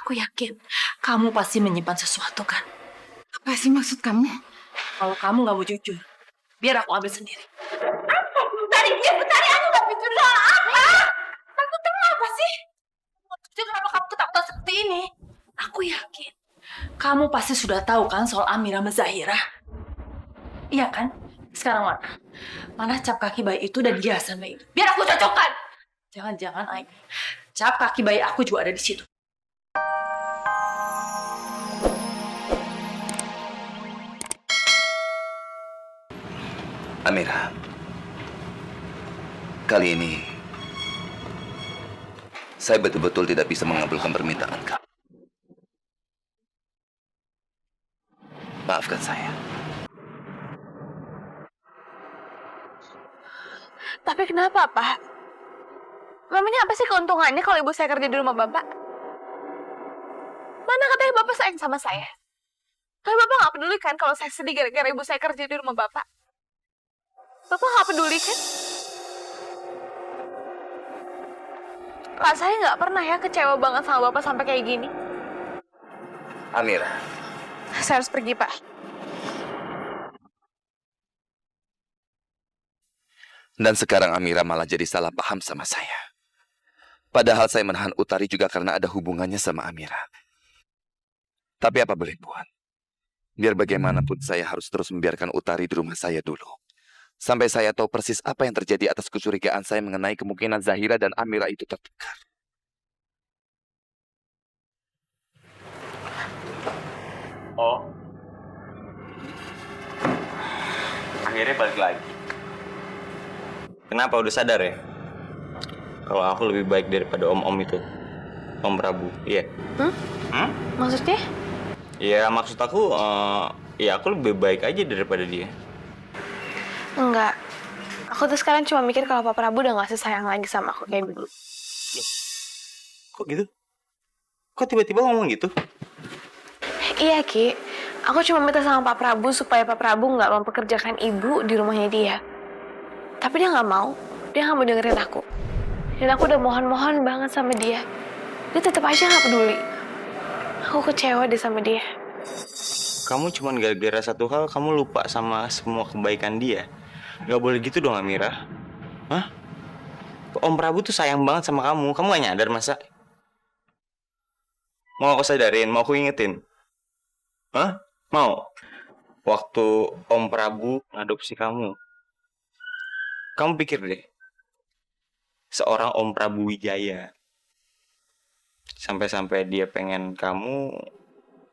Aku yakin kamu pasti menyimpan sesuatu kan? Apa sih maksud kamu? Kalau kamu nggak mau jujur, biar aku ambil sendiri. Putari, aku nggak jujur soal apa? Takutnya apa sih? Jujur, kenapa kamu ketakutan seperti ini? Aku yakin kamu pasti sudah tahu kan soal Amira sama Zahira. Iya kan? Sekarang mana? Mana cap kaki bayi itu dan hiasan bayi itu? Biar aku cocokkan. Jangan-jangan Aini, cap kaki bayi aku juga ada di situ. Amira, kali ini saya betul-betul tidak bisa mengabulkan permintaan kamu. Maafkan saya. Tapi kenapa, Pak? Memangnya apa sih keuntungannya kalau ibu saya kerja di rumah Bapak? Mana katanya Bapak sayang sama saya? Tapi Bapak nggak peduli kan kalau saya sedih gara-gara ibu saya kerja di rumah Bapak? Bapak nggak peduli kan? Pak, saya nggak pernah ya kecewa banget sama Bapak sampai kayak gini. Amira, Saya harus pergi, Pak. dan sekarang Amira malah jadi salah paham sama saya. Padahal saya menahan Utari juga karena ada hubungannya sama Amira. Tapi apa boleh buat? Biar bagaimanapun saya harus terus membiarkan Utari di rumah saya dulu. Sampai saya tahu persis apa yang terjadi atas kecurigaan saya mengenai kemungkinan Zahira dan Amira itu tertukar. Oh. Akhirnya balik lagi. Kenapa, udah sadar ya? Kalau aku lebih baik daripada om-om itu. Om Prabu, iya. Maksudnya? Ya maksud aku, ya aku lebih baik aja daripada dia. Enggak. Aku tuh sekarang cuma mikir kalau Pak Prabu udah gak sesayang lagi sama aku kayak dulu. Kok gitu? Kok tiba-tiba ngomong gitu? Iya, Ki. Aku cuma minta sama Pak Prabu supaya Pak Prabu nggak mempekerjakan ibu di rumahnya dia. Tapi dia nggak mau. Dia nggak mau dengerin aku. Dan aku udah mohon-mohon banget sama dia. Dia tetap aja nggak peduli. Aku kecewa deh sama dia. Kamu cuma gara-gara satu hal, kamu lupa sama semua kebaikan dia. Gak boleh gitu dong, Amira. Hah? Om Prabu tuh sayang banget sama kamu. Kamu gak nyadar masa? Mau aku sadarin? Mau aku ingetin? Hah? Mau? Waktu Om Prabu ngadopsi kamu, kamu pikir deh, seorang Om Prabu Wijaya, sampai-sampai dia pengen kamu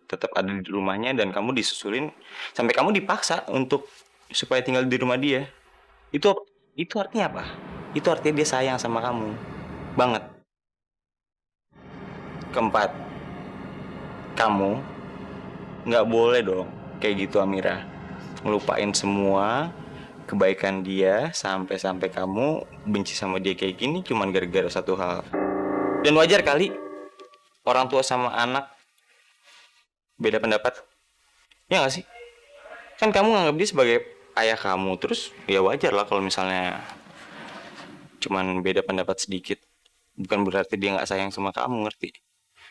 tetap ada di rumahnya dan kamu disusulin, sampai kamu dipaksa untuk supaya tinggal di rumah dia. Itu artinya apa? Itu artinya dia sayang sama kamu banget. Keempat, kamu nggak boleh dong kayak gitu, Amira. Ngelupain semua kebaikan dia sampai-sampai kamu benci sama dia kayak gini cuman gara-gara satu hal. Dan wajar kali orang tua sama anak beda pendapat. Ya nggak sih? Kan kamu nganggap dia sebagai ayah kamu, terus ya wajar lah kalau misalnya cuman beda pendapat sedikit. Bukan berarti dia nggak sayang sama kamu, ngerti?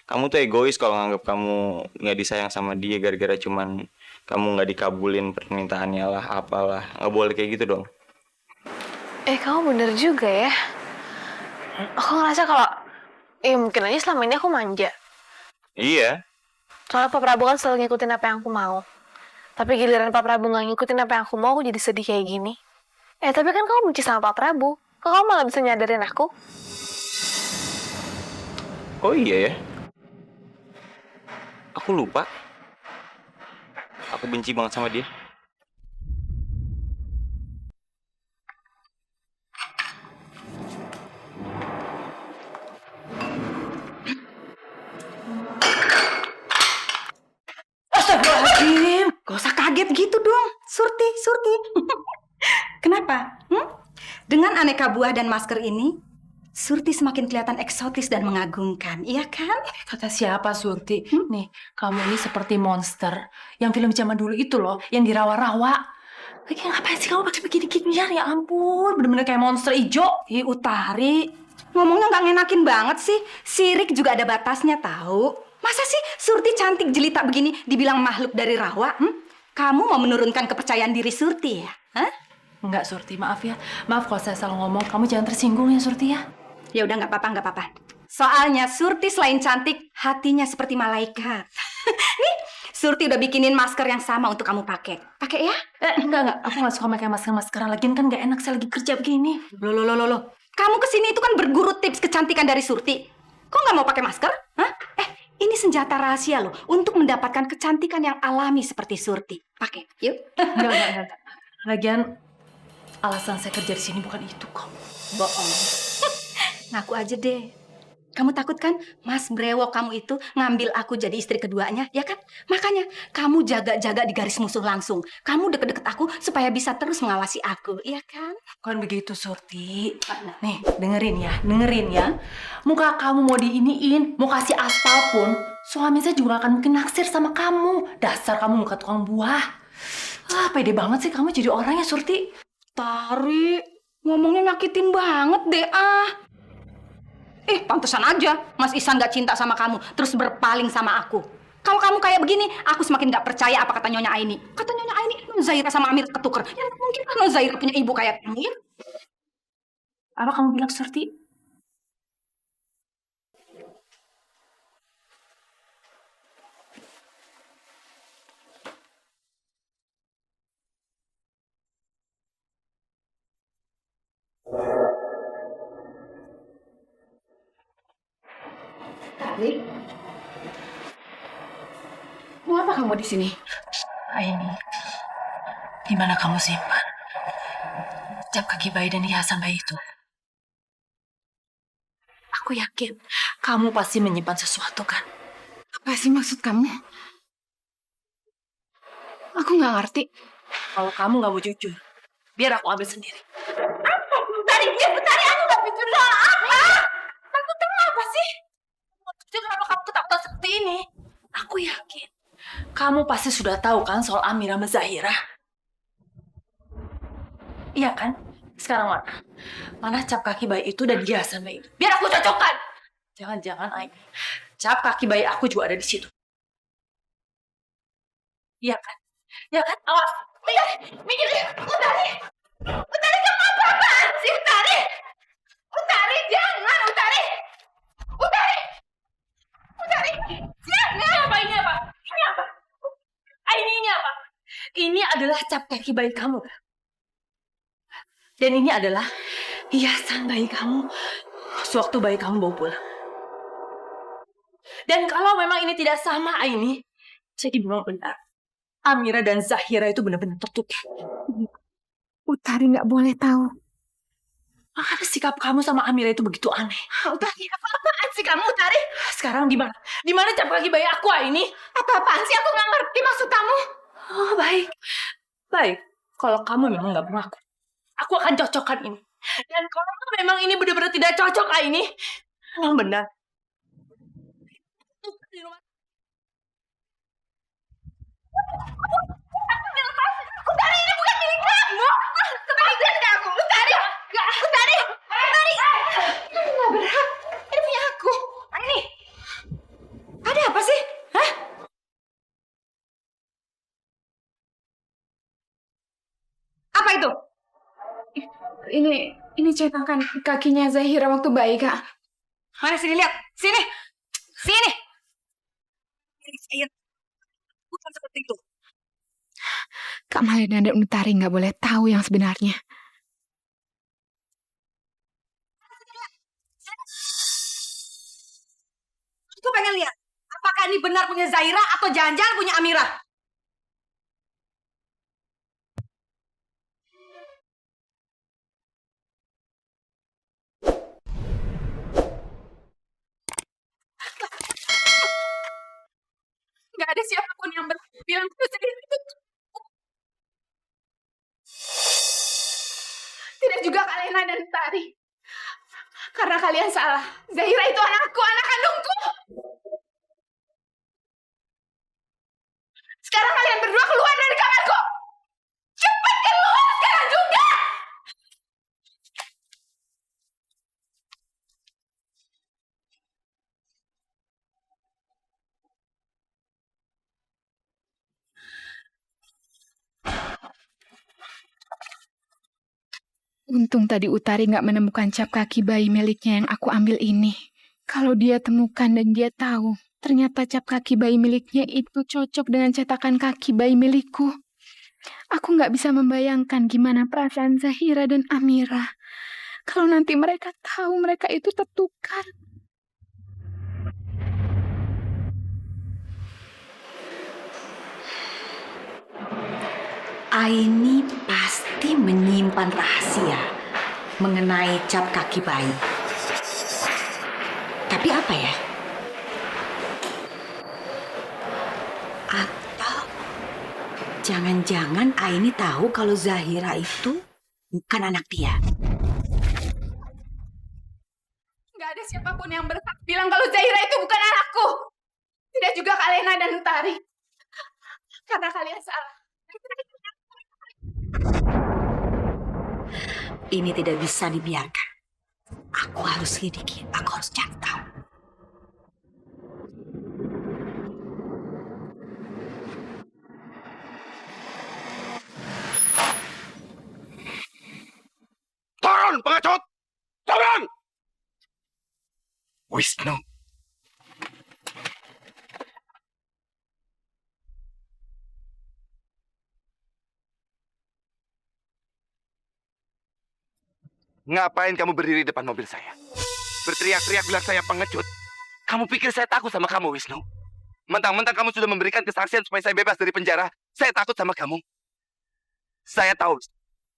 Kamu tuh egois kalau nganggap kamu nggak disayang sama dia gara-gara cuman kamu nggak dikabulin permintaannya lah, apalah. Nggak boleh kayak gitu dong. Kamu bener juga ya. Aku ngerasa kalau, mungkin aja selama ini aku manja. Iya. Soalnya Pak Prabu kan selalu ngikutin apa yang aku mau. Tapi giliran Pak Prabu nggak ngikutin apa yang aku mau, aku jadi sedih kayak gini. Tapi kan kamu benci sama Pak Prabu. Kok kamu malah bisa nyadarin aku? Oh iya ya. Aku lupa. Aku benci banget sama dia. Astagfirullahaladzim, gak usah kaget gitu dong, Surti. Kenapa? Dengan aneka buah dan masker ini, Surti semakin kelihatan eksotis dan mengagumkan, iya kan? Kata siapa, Surti? Nih, kamu ini seperti monster. Yang film zaman dulu itu loh, yang dirawa-rawa. Lagi ngapain sih kamu pakai begini-ginian? Ya ampun, bener-bener kayak monster ijo. Utari, ngomongnya nggak ngenakin banget sih. Sirik juga ada batasnya, tahu? Masa sih Surti cantik jelita begini dibilang makhluk dari rawa? Kamu mau menurunkan kepercayaan diri Surti ya? Hah? Enggak, Surti, maaf ya. Maaf kalau saya salah ngomong. Kamu jangan tersinggung ya, Surti ya. Ya udah nggak apa-apa, nggak apa-apa. Soalnya Surti selain cantik, hatinya seperti malaikat. Nih, Surti udah bikinin masker yang sama untuk kamu pakai. Pakai ya? Enggak. Aku nggak suka pakai masker-maskeran. Lagian kan nggak enak saya lagi kerja begini. Loh. Kamu kesini itu kan berguru tips kecantikan dari Surti. Kok nggak mau pakai masker? Hah? Ini senjata rahasia loh untuk mendapatkan kecantikan yang alami seperti Surti. Pakai, yuk. Enggak. Lagian alasan saya kerja di sini bukan itu kok. Bohong. Ngaku aja deh. Kamu takut kan Mas Brewok kamu itu ngambil aku jadi istri keduanya, ya kan? Makanya kamu jaga-jaga di garis musuh langsung. Kamu deket-deket aku supaya bisa terus mengawasi aku, iya kan? Bukan begitu, Surti. Nih, dengerin ya. Muka kamu mau diiniin, mau kasih aspal pun, suami saya juga akan mungkin naksir sama kamu. Dasar kamu muka tukang buah. Pede banget sih kamu jadi orangnya, Surti. Tari, ngomongnya nyakitin banget deh pantesan aja Mas Ihsan gak cinta sama kamu, terus berpaling sama aku. Kalau kamu kayak begini, aku semakin gak percaya apa kata Nyonya Aini. Kata Nyonya Aini, Non Zahira sama Amir ketuker. Ya mungkin kan Non Zahira punya ibu kayak kamu, ya? Apa kamu bilang, Surti? Tari? Mau apa kamu di sini? Aini, di mana kamu simpan cap kaki bayi dan hiasan bayi itu? Aku yakin kamu pasti menyimpan sesuatu kan? Apa sih maksud kamu? Aku nggak ngerti. Kalau kamu nggak mau jujur, biar aku ambil sendiri. Tari, aku gak pikir soal apa. Takut kenapa sih? Kenapa kamu ketakutan seperti ini? Aku yakin kamu pasti sudah tahu kan soal Amira sama Zahira. Iya kan? Sekarang mana? Mana cap kaki bayi itu dan hiasan bayi itu? Biar aku cocokkan. Jangan-jangan Aini, cap kaki bayi aku juga ada di situ. Iya kan? Iya kan? Awas. Minggir. Utari kamu apa-apaan sih, Utari? Utari, jangan, Utari! Jangan! Apa ini apa? Ini apa? Ini adalah cap kaki bayi kamu. Dan ini adalah hiasan bayi kamu sewaktu bayi kamu bawa pulang. Dan kalau memang ini tidak sama, Aini, jadi memang benar. Amira dan Zahira itu benar-benar tertutup. Utari nggak boleh tahu. Makanya sikap kamu sama Amira itu begitu aneh. Utari, apa-apaan sih kamu, Utari? Sekarang di mana? Di mana cap kaki bayi aku, Aini? Apa-apaan sih? Aku nggak ngerti maksud kamu. Oh, baik. Kalau kamu memang nggak mengaku, aku akan cocokkan ini. Dan kalau memang ini benar-benar tidak cocok, Aini, memang benar. Di rumah. Utari, ini bukan milik kamu. Kembalikan ke aku, Utari. Utari. Ini nggak berhak. Ini punya aku. Ini. Ada apa sih? Hah? Apa itu? Ini cetakan kakinya Zahira waktu bayi, Kak. Mana sini lihat? Sini. Saya bukan seperti itu. Kak Malena dan Utari nggak boleh tahu yang sebenarnya. Aku pengen lihat. Apakah ini benar punya Zahira atau jangan-jangan punya Amira? Nggak ada siapapun yang bilang itu sendiri. Tidak juga Kalena dan Utari. Karena kalian salah. Zahira itu anakku, anak kandungku. Sekarang kalian berdua keluar dari kamarku. Cepat keluar sekarang juga. Untung tadi Utari nggak menemukan cap kaki bayi miliknya yang aku ambil ini. Kalau dia temukan dan dia tahu, ternyata cap kaki bayi miliknya itu cocok dengan cetakan kaki bayi milikku. Aku nggak bisa membayangkan gimana perasaan Zahira dan Amira. Kalau nanti mereka tahu mereka itu tertukar. Aini pasti menyimpan rahasia mengenai cap kaki bayi. Tapi apa ya? Atau jangan-jangan Aini tahu kalau Zahira itu bukan anak dia. Nggak ada siapapun yang berhak bilang kalau Zahira itu bukan anakku. Tidak juga Kalena dan Utari. Karena kalian salah. Ini tidak bisa dibiarkan. Aku harus lidiki, aku harus cari tahu. Turun, pengecut! Turun! Wisnu. Ngapain kamu berdiri depan mobil saya? Berteriak-teriak bilang saya pengecut. Kamu pikir saya takut sama kamu, Wisnu? Mentang-mentang kamu sudah memberikan kesaksian supaya saya bebas dari penjara, saya takut sama kamu. Saya tahu,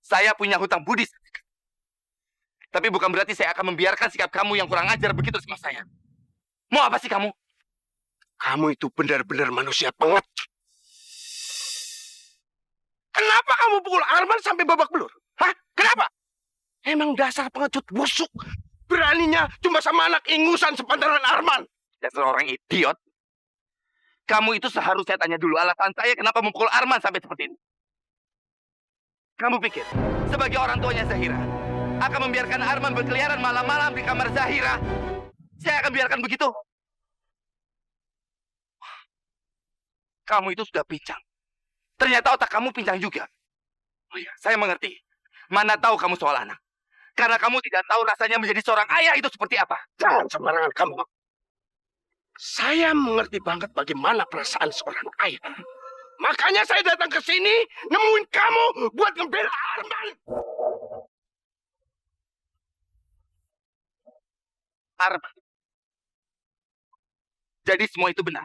saya punya hutang budi. Tapi bukan berarti saya akan membiarkan sikap kamu yang kurang ajar begitu sama saya. Mau apa sih kamu? Kamu itu benar-benar manusia pengecut. Kenapa kamu pukul Arman sampai babak belur? Hah? Kenapa? Emang dasar pengecut busuk. Beraninya cuma sama anak ingusan sepantaran Arman. Dasar orang idiot. Kamu itu seharusnya tanya dulu alasan saya kenapa memukul Arman sampai seperti ini. Kamu pikir, sebagai orang tuanya Zahira, akan membiarkan Arman berkeliaran malam-malam di kamar Zahira? Saya akan biarkan begitu? Kamu itu sudah pincang. Ternyata otak kamu pincang juga. Oh ya, saya mengerti. Mana tahu kamu soal anak. Karena kamu tidak tahu rasanya menjadi seorang ayah itu seperti apa. Jangan sembarangan kamu. Saya mengerti banget bagaimana perasaan seorang ayah. Makanya saya datang ke sini nemuin kamu buat ngebela Arman. Arman. Jadi semua itu benar.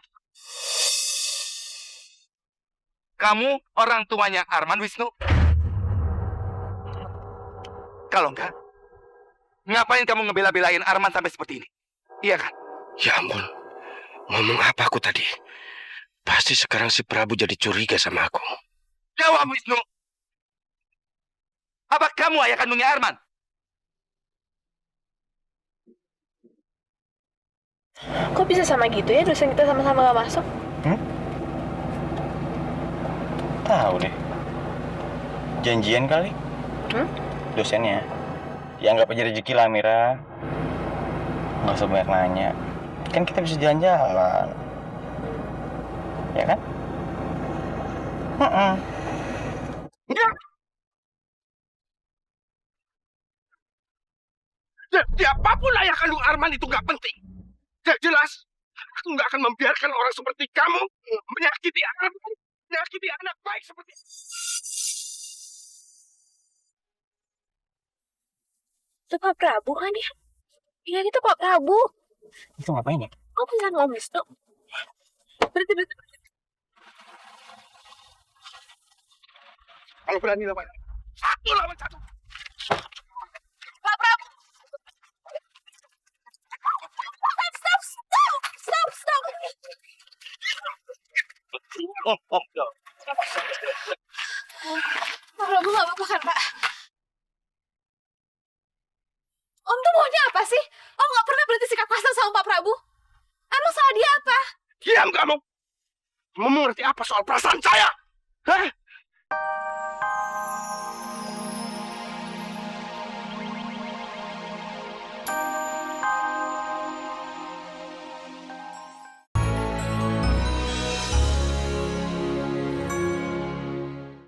Kamu orang tuanya Arman, Wisnu? Kalau enggak, ngapain kamu ngebela-belain Arman sampai seperti ini? Iya kan? Ya ampun, ngomong apa aku tadi? Pasti sekarang si Prabu jadi curiga sama aku. Jawab, Wisnu. Apa kamu ayah kandungnya Arman? Kok bisa sama gitu ya dosen kita sama-sama gak masuk? Tahu deh. Janjian kali. Dosennya. Ya anggap aja rezeki lah, Mira. Nggak usah banyak nanya. Kan kita bisa jalan-jalan. Ya kan? Jadi apapun ayah kandung Arman itu nggak penting. Yang jelas, aku nggak akan membiarkan orang seperti kamu menyakiti Arman, menyakiti anak baik seperti. Itu Pak Prabu kan ya? Iya itu Pak Prabu. Itu ngapain ya? Kok bisa ngomong Wisnu? Berarti. Kalau berani lawan, satu lawan satu. Pak Prabu. Stop. Pak Prabu nggak apa-apa kan Pak? Om tuh maunya apa sih? Om nggak pernah berhenti sikap kasar sama Pak Prabu. Emang salah dia apa? Diam kamu. Kamu mengerti apa soal perasaan saya? Hah?